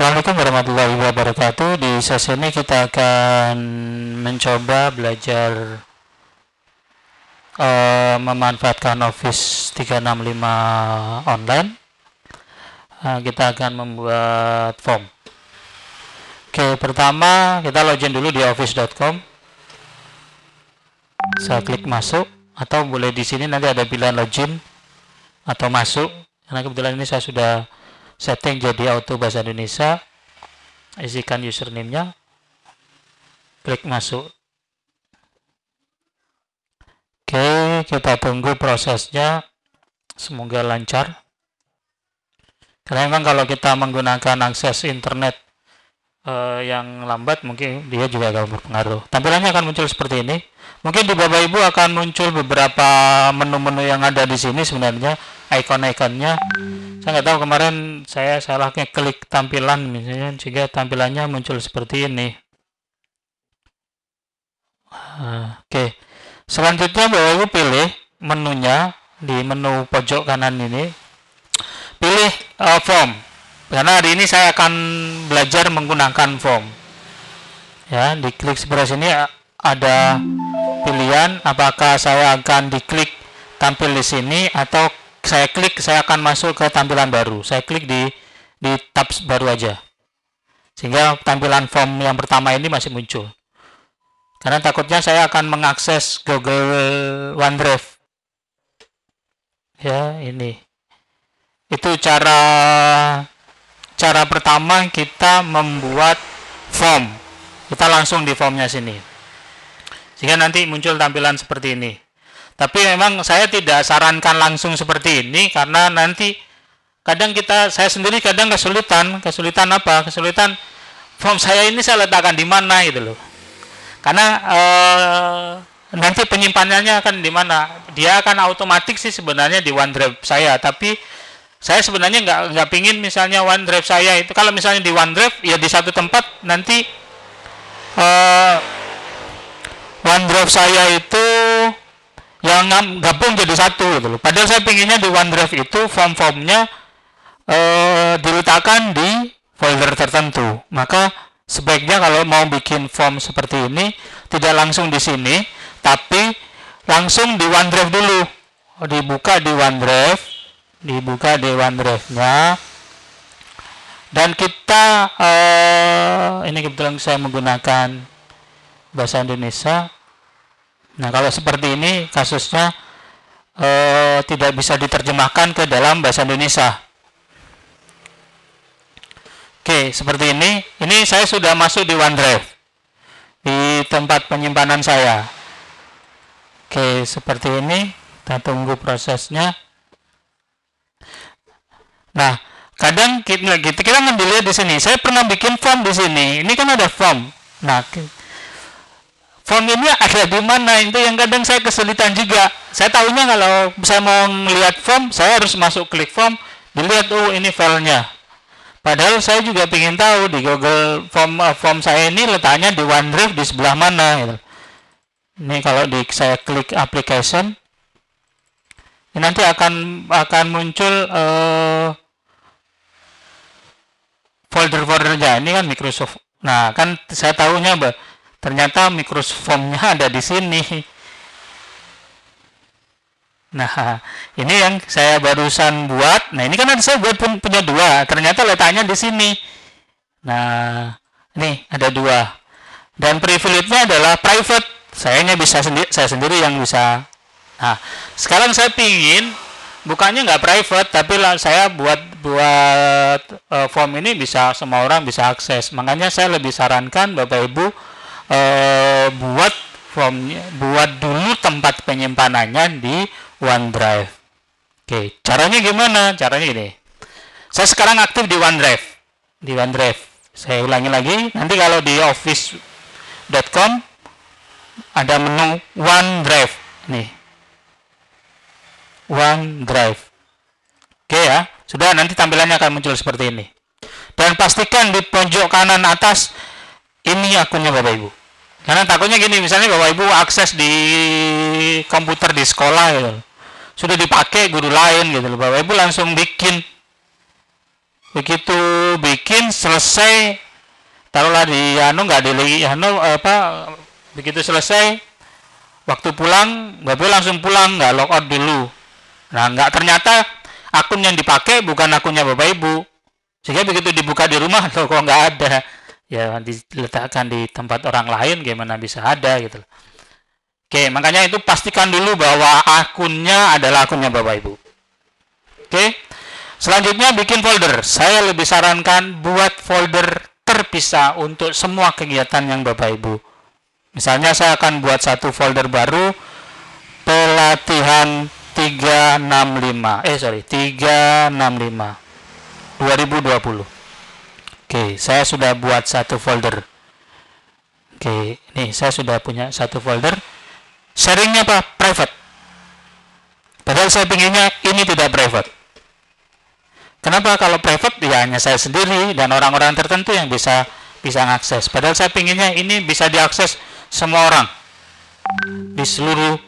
Assalamualaikum warahmatullahi wabarakatuh. Di sesi ini kita akan mencoba belajar memanfaatkan Office 365 online. Kita akan membuat form. Oke, pertama kita login dulu di office.com. Saya klik masuk, atau boleh di sini nanti ada pilihan login atau masuk. Karena kebetulan ini saya sudah setting jadi auto bahasa Indonesia. Isikan username-nya, klik masuk. Oke, kita tunggu prosesnya, semoga lancar. Karena memang kalau kita menggunakan akses internet yang lambat, mungkin dia juga akan berpengaruh. Tampilannya akan muncul seperti ini. Mungkin di Bapak Ibu akan muncul beberapa menu-menu yang ada di sini sebenarnya, icon-iconnya. Saya nggak tahu, kemarin saya salah klik tampilan misalnya, sehingga tampilannya muncul seperti ini. Oke. Selanjutnya Bapak Ibu pilih menunya di menu pojok kanan ini. Pilih form. Karena hari ini saya akan belajar menggunakan form. Ya, diklik sebelah sini ada pilihan apakah saya akan diklik tampil di sini atau saya klik saya akan masuk ke tampilan baru. Saya klik di tab baru aja. Sehingga tampilan form yang pertama ini masih muncul. Karena takutnya saya akan mengakses Google OneDrive. Ya, ini. Itu cara pertama kita membuat form. Kita langsung di formnya sini. Sehingga nanti muncul tampilan seperti ini. Tapi memang saya tidak sarankan langsung seperti ini karena nanti kadang saya sendiri kadang kesulitan apa? Kesulitan form saya ini saya letakkan di mana gitu loh. Karena nanti penyimpanannya akan di mana? Dia akan otomatis sih sebenarnya di OneDrive saya, tapi saya sebenarnya nggak pingin misalnya OneDrive saya itu, kalau misalnya di OneDrive ya di satu tempat nanti OneDrive saya itu yang gabung jadi satu gitu loh. Padahal saya pinginnya di OneDrive itu form-formnya diletakkan di folder tertentu. Maka sebaiknya kalau mau bikin form seperti ini tidak langsung di sini, tapi langsung di OneDrive dulu. Dibuka di OneDrive-nya. Dan kita ini kebetulan saya menggunakan bahasa Indonesia. Nah, kalau seperti ini kasusnya tidak bisa diterjemahkan ke dalam bahasa Indonesia. Oke, seperti ini. Ini saya sudah masuk di OneDrive, di tempat penyimpanan saya. Oke, seperti ini. Kita tunggu prosesnya. Nah, kadang kita ngambilnya di sini. Saya pernah bikin form di sini. Ini kan ada form. Nah, form ini ada di mana? Itu yang kadang saya kesulitan juga. Saya tahunya kalau saya mau melihat form, saya harus masuk klik form, dilihat ini filenya. Padahal saya juga ingin tahu di Google form saya ini letaknya di OneDrive di sebelah mana gitu. Ini kalau saya klik application, ini nanti akan muncul folder-foldernya. Ini kan Microsoft. Nah, kan saya tahunya ternyata Microsoft Form-nya ada di sini. Nah, ini yang saya barusan buat. Nah, ini kan saya buat punya dua. Ternyata letaknya di sini. Nah, ini ada dua. Dan privilege-nya adalah private. Saya sendiri yang bisa. Nah, sekarang saya pingin bukannya nggak private, tapi saya buat form ini bisa semua orang bisa akses. Makanya saya lebih sarankan Bapak Ibu buat formnya, buat dulu tempat penyimpanannya di OneDrive. Oke, caranya gimana? Caranya gini. Saya sekarang aktif di OneDrive. Saya ulangi lagi. Nanti kalau di office.com ada menu OneDrive. Nih. OneDrive. Oke ya. Sudah, nanti tampilannya akan muncul seperti ini. Dan pastikan di pojok kanan atas ini akunnya Bapak Ibu. Karena takutnya gini, misalnya Bapak Ibu akses di komputer di sekolah gitu, sudah dipakai guru lain gitu loh, Bapak Ibu langsung bikin Begitu bikin selesai, taruhlah di nggak di begitu selesai, waktu pulang nggak boleh langsung pulang, nggak logout dulu. Nah, nggak, ternyata akun yang dipakai bukan akunnya Bapak Ibu. Sehingga begitu dibuka di rumah, loh kok nggak ada. Ya, diletakkan di tempat orang lain, gimana bisa ada gitu. Oke, makanya itu pastikan dulu bahwa akunnya adalah akunnya Bapak Ibu. Oke, selanjutnya bikin folder. Saya lebih sarankan buat folder terpisah untuk semua kegiatan yang Bapak Ibu. Misalnya saya akan buat satu folder baru, pelatihan 365 2020. Oke, saya sudah buat satu folder. Oke, nih saya sudah punya satu folder. Sharingnya apa? Private. Padahal saya pinginnya ini tidak private. Kenapa? Kalau private ya hanya saya sendiri dan orang-orang tertentu yang bisa mengakses. Padahal saya pinginnya ini bisa diakses semua orang di seluruh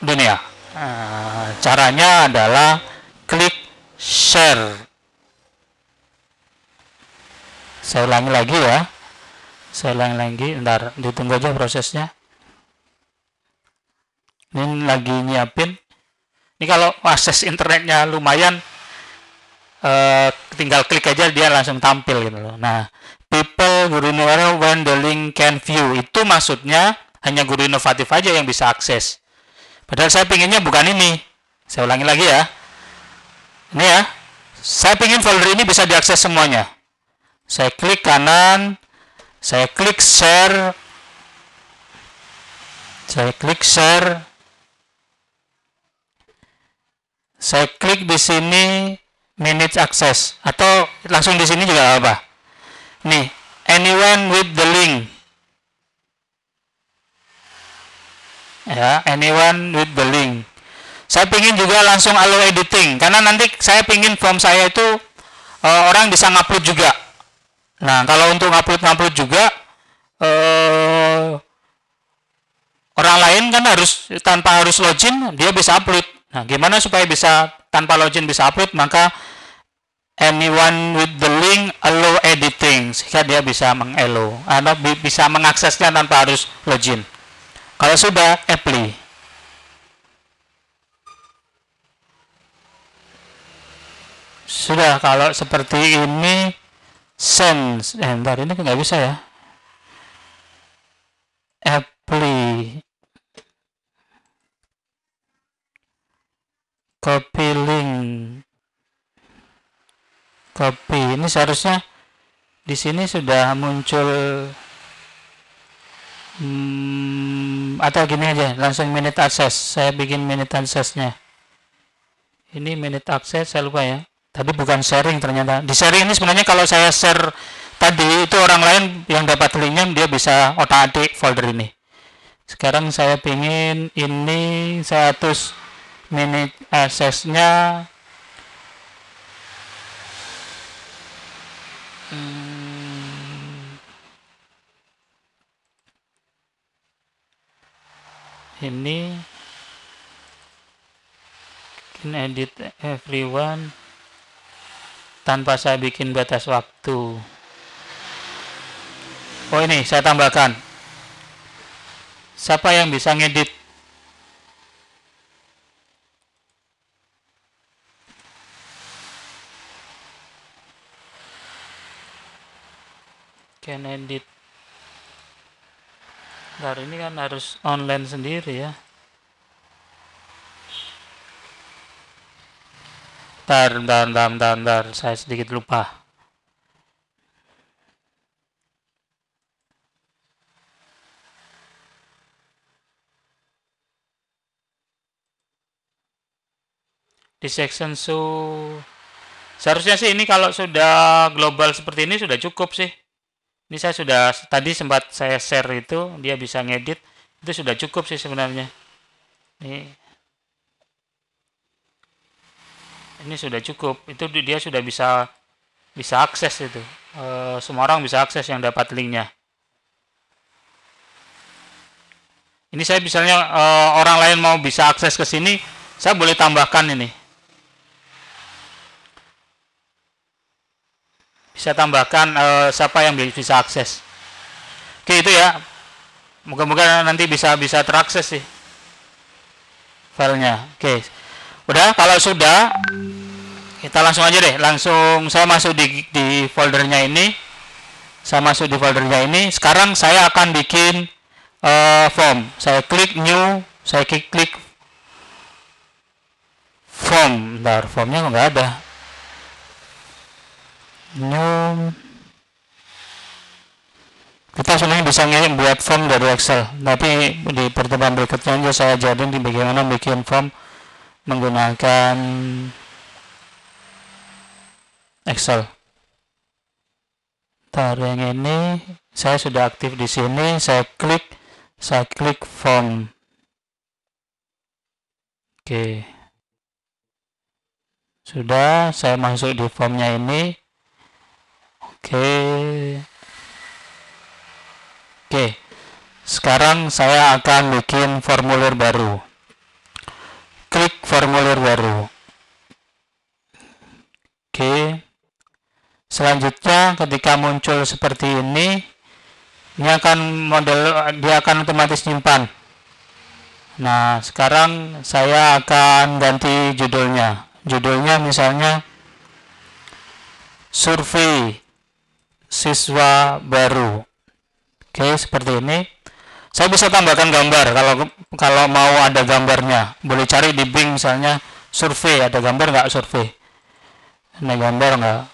dunia. Caranya adalah klik share. Saya ulangi lagi ya. Ntar ditunggu aja prosesnya. Ini lagi nyiapin. Ini kalau akses internetnya lumayan, tinggal klik aja dia langsung tampil gitu loh. Nah, people guru inovatif when the link can view, itu maksudnya hanya guru inovatif aja yang bisa akses. Padahal saya pinginnya bukan ini. Saya ulangi lagi ya. Ini ya. Saya pingin folder ini bisa diakses semuanya. Saya klik kanan, saya klik share, saya klik di sini manage access, atau langsung di sini juga apa? Nih, anyone with the link. Ya, anyone with the link. Saya pingin juga langsung allow editing, karena nanti saya pingin form saya itu orang bisa ngupload juga. Nah, kalau untuk ngupload juga, orang lain kan tanpa harus login, dia bisa upload. Nah, gimana supaya bisa tanpa login bisa upload? Maka anyone with the link allow editing, sehingga dia bisa mengallow, atau bisa mengaksesnya tanpa harus login. Kalau sudah, apply. Sudah, kalau seperti ini, send. Bentar, ini nggak bisa ya. Apply. Copy link. Copy. Ini seharusnya di sini sudah muncul. Atau gini aja, langsung minute access. Saya bikin minute access-nya. Ini minute access, saya lupa ya. Tadi bukan sharing ternyata. Di sharing ini sebenarnya kalau saya share tadi itu orang lain yang dapat linknya dia bisa otak-atik folder ini. Sekarang saya pingin ini 100 minute access-nya. Ini edit everyone tanpa saya bikin batas waktu. Oh, ini saya tambahkan. Siapa yang bisa ngedit? Can edit. Bentar, ini kan harus online sendiri ya. Bentar, saya sedikit lupa. Di section seharusnya sih ini kalau sudah global seperti ini sudah cukup sih. Ini saya sudah tadi sempat saya share itu, dia bisa ngedit, itu sudah cukup sih sebenarnya. Ini sudah cukup, itu dia sudah bisa akses itu. Semua orang bisa akses yang dapat linknya. Ini saya misalnya orang lain mau bisa akses ke sini, saya boleh tambahkan ini. Saya tambahkan siapa yang bisa akses. Oke, itu ya. Moga-moga nanti bisa terakses sih filenya. Oke. Udah, kalau sudah kita langsung aja deh. Langsung saya masuk di foldernya ini. Sekarang saya akan bikin form. Saya klik new, saya klik form. Bentar, formnya nggak ada. New. Kita sebenarnya bisa ngirim buat form dari Excel, tapi di pertemuan berikutnya aja saya ajarin di bagaimana bikin form menggunakan Excel. Yang ini saya sudah aktif di sini, saya klik form. Oke. Sudah, saya masuk di formnya ini. Oke. Sekarang saya akan bikin formulir baru. Klik formulir baru. Oke. Selanjutnya ketika muncul seperti ini dia akan otomatis nyimpan. Nah, sekarang saya akan ganti judulnya. Judulnya misalnya survei siswa baru. Oke, seperti ini. Saya bisa tambahkan gambar kalau mau ada gambarnya. Boleh cari di Bing misalnya survei, ada gambar nggak survei? Ada gambar nggak?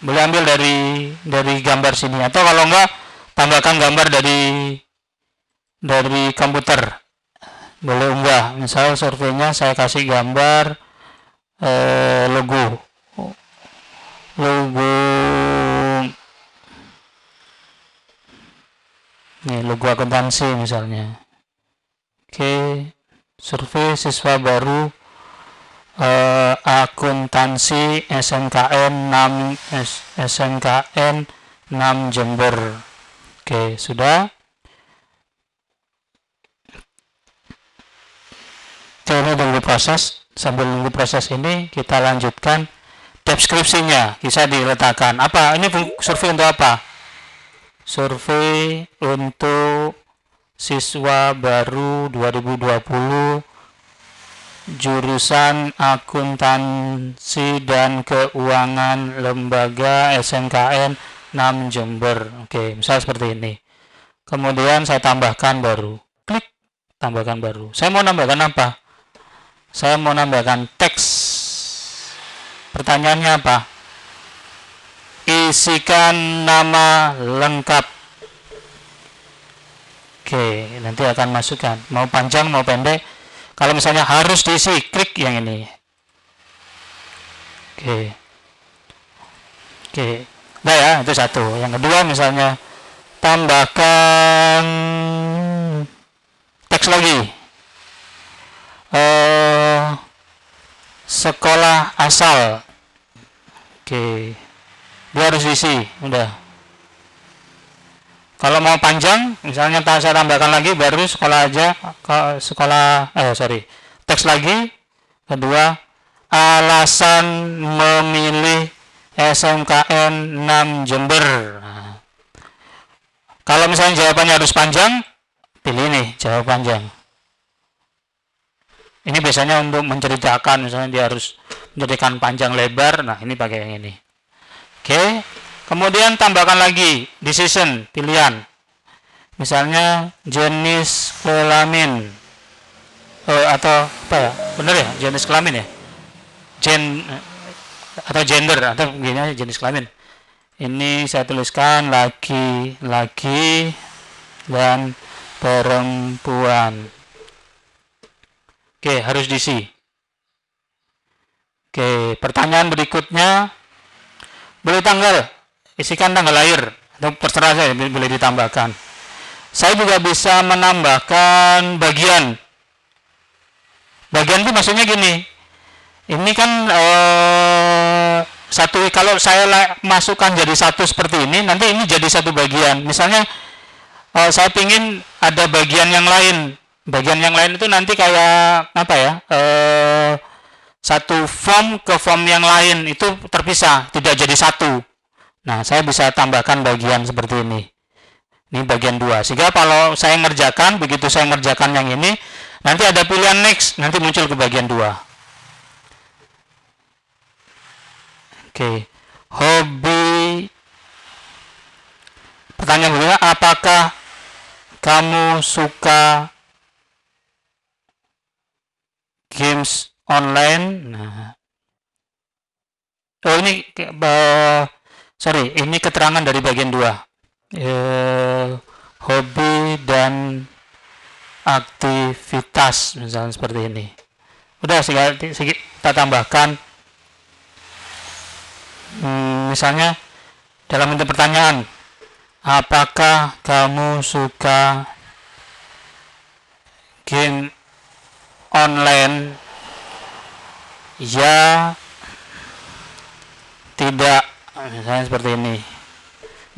Boleh ambil dari gambar sini, atau kalau nggak tambahkan gambar dari komputer. Boleh unggah. Misal surveinya saya kasih gambar logo nih, logo akuntansi misalnya. Oke, survei siswa baru akuntansi SNKN 6 Jember. Oke, sudah. Coba tunggu proses. Sambil nunggu proses ini kita lanjutkan deskripsinya. Bisa diletakkan apa ini survei untuk apa? Survei untuk siswa baru 2020 jurusan akuntansi dan keuangan lembaga SNKN 6 Jember. Oke, misal seperti ini. Kemudian saya tambahkan baru. Klik tambahkan baru. Saya mau nambahkan apa? Saya mau nambahkan teks. Pertanyaannya apa? Isikan nama lengkap. Oke, nanti akan masukkan. Mau panjang, mau pendek. Kalau misalnya harus diisi, klik yang ini. Oke. Nah ya, itu satu. Yang kedua misalnya tambahkan teks lagi. Sekolah asal. Oke. Dia harus diisi, udah. Kalau mau panjang, misalnya saya tambahkan lagi baru sekolah aja, teks lagi. Kedua, alasan memilih SMKN 6 Jember. Nah, kalau misalnya jawabannya harus panjang, pilih nih jawab panjang. Ini biasanya untuk menceritakan, misalnya dia harus menjadikan panjang lebar. Nah, ini pakai yang ini. Oke. Kemudian tambahkan lagi decision, pilihan. Misalnya jenis kelamin. Atau apa ya? Benar ya? Jenis kelamin ya? Atau gender, atau begini jenis kelamin. Ini saya tuliskan laki-laki dan perempuan. Oke, harus diisi. Oke, pertanyaan berikutnya, boleh tanggal, isikan tanggal lahir, atau terserah saya, boleh ditambahkan. Saya juga bisa menambahkan bagian. Bagian itu maksudnya gini, ini kan satu, kalau saya masukkan jadi satu seperti ini, nanti ini jadi satu bagian. Misalnya saya ingin ada bagian yang lain. Bagian yang lain itu nanti kayak apa ya? Satu form ke form yang lain itu terpisah, tidak jadi satu. Nah, saya bisa tambahkan bagian seperti ini. Ini bagian 2. Sehingga kalau saya ngerjakan, begitu saya ngerjakan yang ini, nanti ada pilihan next, nanti muncul ke bagian 2. Oke. Hobi. Pertanyaan berikutnya, apakah kamu suka games online? Nah. Oh, ini sorry, ini keterangan dari bagian 2. Hobi dan aktivitas, misalnya seperti ini. Udah, kita tambahkan misalnya dalam bentuk pertanyaan, apakah kamu suka game online? Ya, tidak, misalnya seperti ini.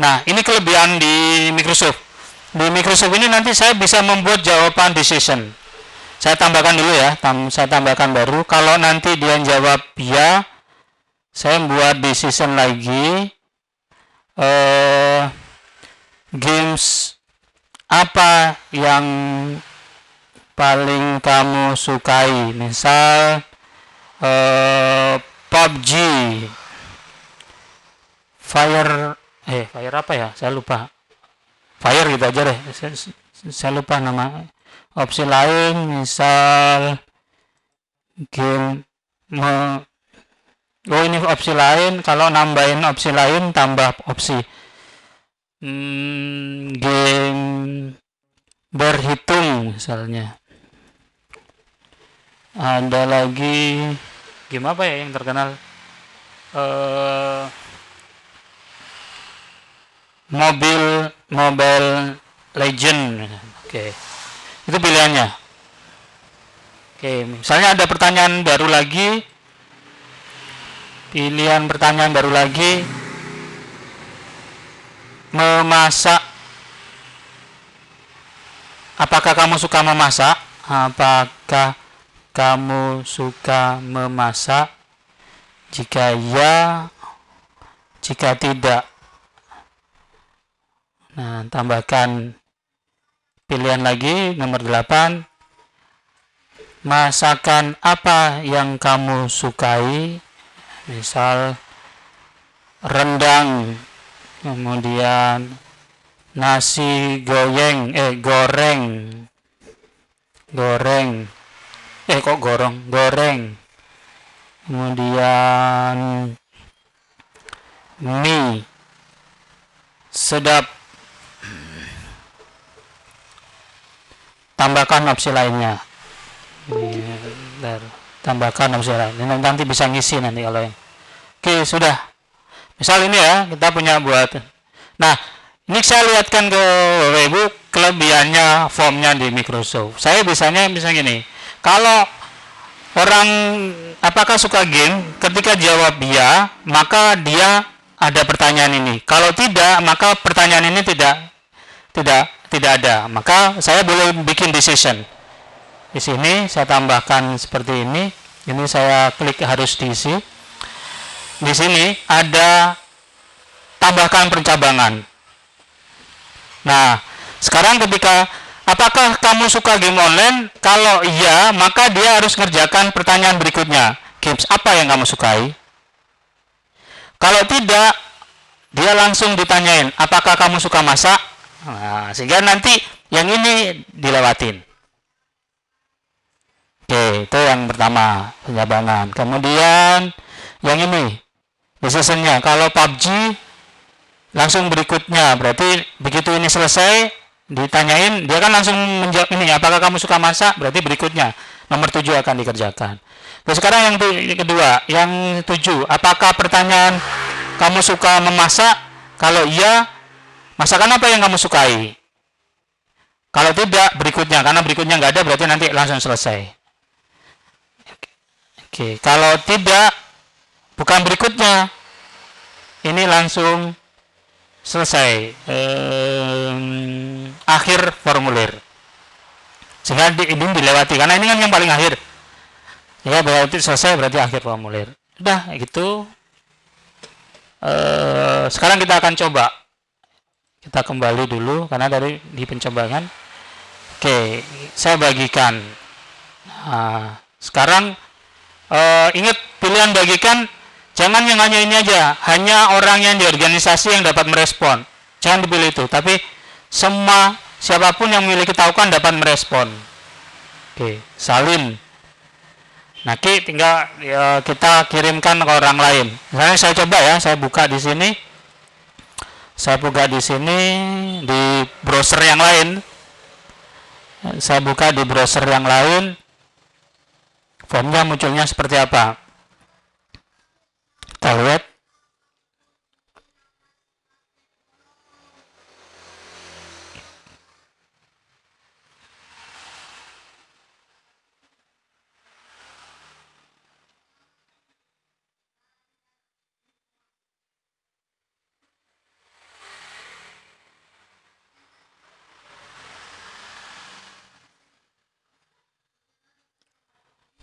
Nah, ini kelebihan di Microsoft. Di Microsoft ini nanti saya bisa membuat jawaban decision. Saya tambahkan dulu ya, saya tambahkan baru. Kalau nanti dia jawab ya, saya membuat decision lagi. Games apa yang paling kamu sukai? Misal PUBG, Fire apa ya? Saya lupa. Fire gitu aja deh. Saya lupa nama. Opsi lain misal game ini opsi lain. Kalau nambahin opsi lain tambah opsi game berhitung misalnya. Ada lagi game apa ya yang terkenal? Mobile Legend. Oke. Itu pilihannya. Oke, misalnya ada pertanyaan baru lagi. Pilihan pertanyaan baru lagi. Memasak. Apakah kamu suka memasak? Apakah kamu suka memasak? Jika ya, jika tidak. Nah, tambahkan pilihan lagi nomor 8. Masakan apa yang kamu sukai? Misal rendang, kemudian nasi goreng, kemudian mie sedap. Tambahkan opsi lainnya. Tambahkan opsi lain. Ini nanti bisa ngisi nanti kalau yang. Oke, sudah. Misal ini ya, kita punya buat. Nah, ini saya lihatkan ke Bapak Ibu kelebihannya formnya di Microsoft. Saya bisa gini. Kalau orang apakah suka game, ketika jawab ya, maka dia ada pertanyaan ini. Kalau tidak, maka pertanyaan ini tidak ada. Maka saya boleh bikin decision. Di sini saya tambahkan seperti ini. Ini saya klik harus diisi. Di sini ada tambahkan pencabangan. Nah, sekarang ketika apakah kamu suka game online? Kalau iya, maka dia harus ngerjakan pertanyaan berikutnya. Games apa yang kamu sukai? Kalau tidak, dia langsung ditanyain, apakah kamu suka masak? Nah, sehingga nanti yang ini dilewatin. Oke, itu yang pertama, penjabangan. Kemudian yang ini, decisionnya. Kalau PUBG, langsung berikutnya. Berarti begitu ini selesai, ditanyain, dia kan langsung menjawab ini, apakah kamu suka masak? Berarti berikutnya, nomor 7 akan dikerjakan. Terus sekarang yang kedua, yang 7, apakah pertanyaan kamu suka memasak? Kalau iya, masakan apa yang kamu sukai? Kalau tidak, berikutnya. Karena berikutnya nggak ada, berarti nanti langsung selesai. Oke, kalau tidak, bukan berikutnya. Ini langsung selesai. Akhir formulir. Sehingga ini dilewati. Karena ini kan yang paling akhir. Ya, berarti selesai, berarti akhir formulir. Udah, gitu. Sekarang kita akan coba. Kita kembali dulu karena tadi di pencobaan. Oke, saya bagikan. Nah, sekarang ingat pilihan bagikan, jangan yang hanya ini aja, hanya orang yang di organisasi yang dapat merespon. Jangan dipilih itu, tapi semua siapapun yang memiliki taukan dapat merespon. Oke, salin. Nah, tinggal ya, kita kirimkan ke orang lain. Misalnya saya coba ya, saya buka di sini. Saya buka di sini di browser yang lain. Saya buka di browser yang lain. Formnya munculnya seperti apa? Kita lihat.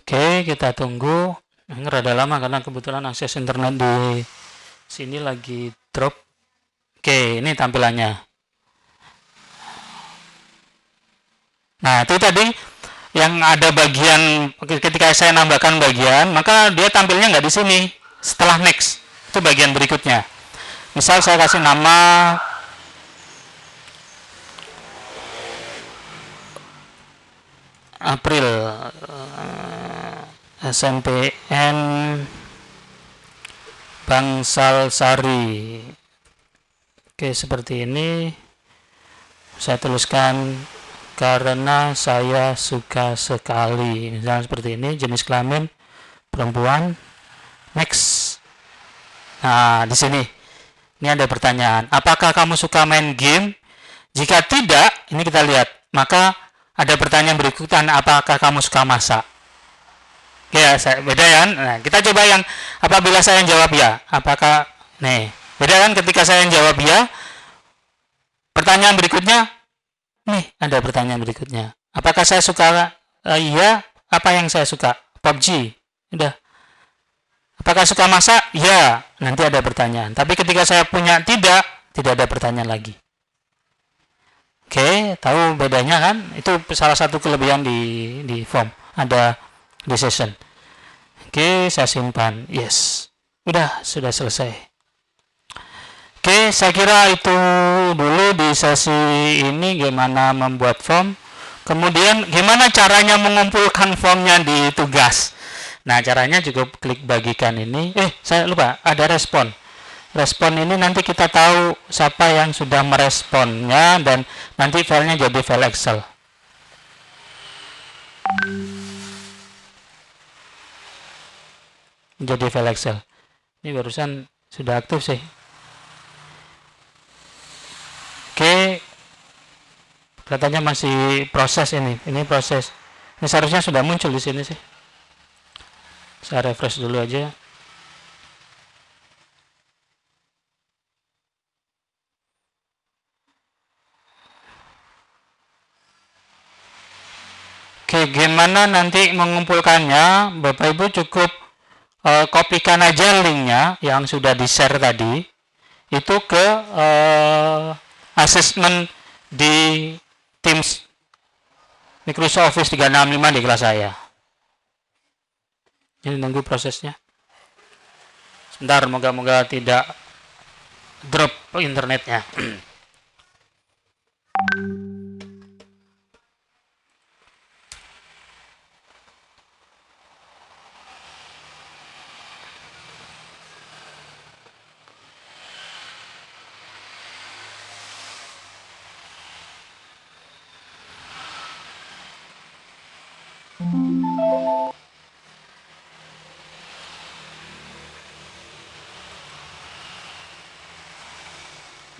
Oke, kita tunggu. Ini rada lama karena kebetulan akses internet di sini lagi drop. Oke, ini tampilannya. Nah, itu tadi yang ada bagian, ketika saya nambahkan bagian, maka dia tampilnya nggak di sini. Setelah next, itu bagian berikutnya. Misal saya kasih nama April, SMPN Bangsal Sari. Oke, seperti ini. Saya tuliskan karena saya suka sekali. Misalnya seperti ini, jenis kelamin perempuan. Next. Nah, di sini. Ini ada pertanyaan. Apakah kamu suka main game? Jika tidak, ini kita lihat. Maka ada pertanyaan berikutnya, apakah kamu suka masak? Ya, beda ya. Nah, kita coba yang apabila saya yang jawab ya. Apakah nih, beda kan ketika saya yang jawab ya. Pertanyaan berikutnya nih, ada pertanyaan berikutnya. Apakah saya suka iya, apa yang saya suka? PUBG. Udah. Apakah suka masak? Ya, nanti ada pertanyaan. Tapi ketika saya punya tidak ada pertanyaan lagi. Oke, tahu bedanya kan? Itu salah satu kelebihan di form. Ada di session. Oke, saya simpan. Yes. Sudah selesai. Oke, saya kira itu dulu di sesi ini gimana membuat form. Kemudian gimana caranya mengumpulkan formnya di tugas. Nah, caranya juga klik bagikan ini. Saya lupa, ada respon. Respon ini nanti kita tahu siapa yang sudah meresponnya dan nanti filenya jadi file Excel. Jadi file Excel. Ini barusan sudah aktif sih. Oke. Katanya masih proses ini. Ini proses. Ini seharusnya sudah muncul di sini sih. Saya refresh dulu aja. Oke, gimana nanti mengumpulkannya? Bapak Ibu cukup kopikan aja linknya yang sudah di-share tadi. Itu ke assessment di Teams Microsoft Office 365 di kelas saya. Ini nunggu prosesnya. Sebentar, moga-moga tidak drop internetnya.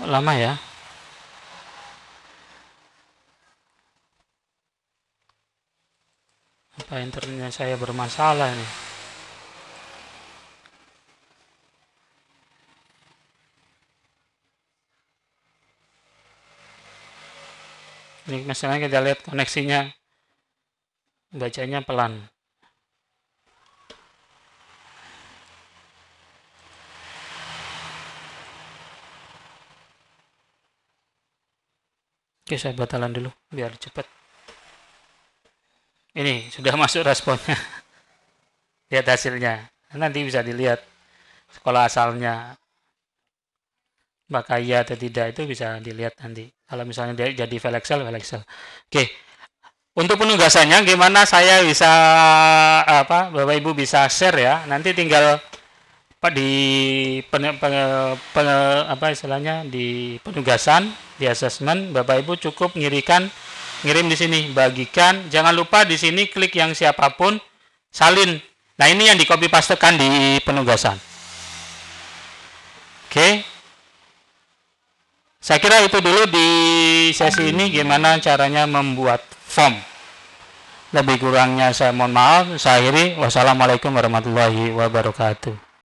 Lama ya. Apa internetnya saya bermasalah nih? Ini misalnya kita lihat koneksinya, bacanya pelan. Oke, saya batalan dulu biar cepat. Ini sudah masuk responnya. Lihat hasilnya. Nanti bisa dilihat sekolah asalnya apakah iya atau tidak, itu bisa dilihat nanti. Kalau misalnya dia jadi file Excel. Oke. Untuk penugasannya gimana saya bisa Bapak Ibu bisa share ya. Nanti tinggal di di penugasan, di assessment, Bapak Ibu cukup ngirim di sini, bagikan. Jangan lupa di sini klik yang siapapun, salin. Nah, ini yang di copy pastekan di penugasan. Oke. Saya kira itu dulu di sesi ini gimana caranya membuat form. Lebih kurangnya saya mohon maaf. Saya akhiri. Wassalamualaikum warahmatullahi wabarakatuh.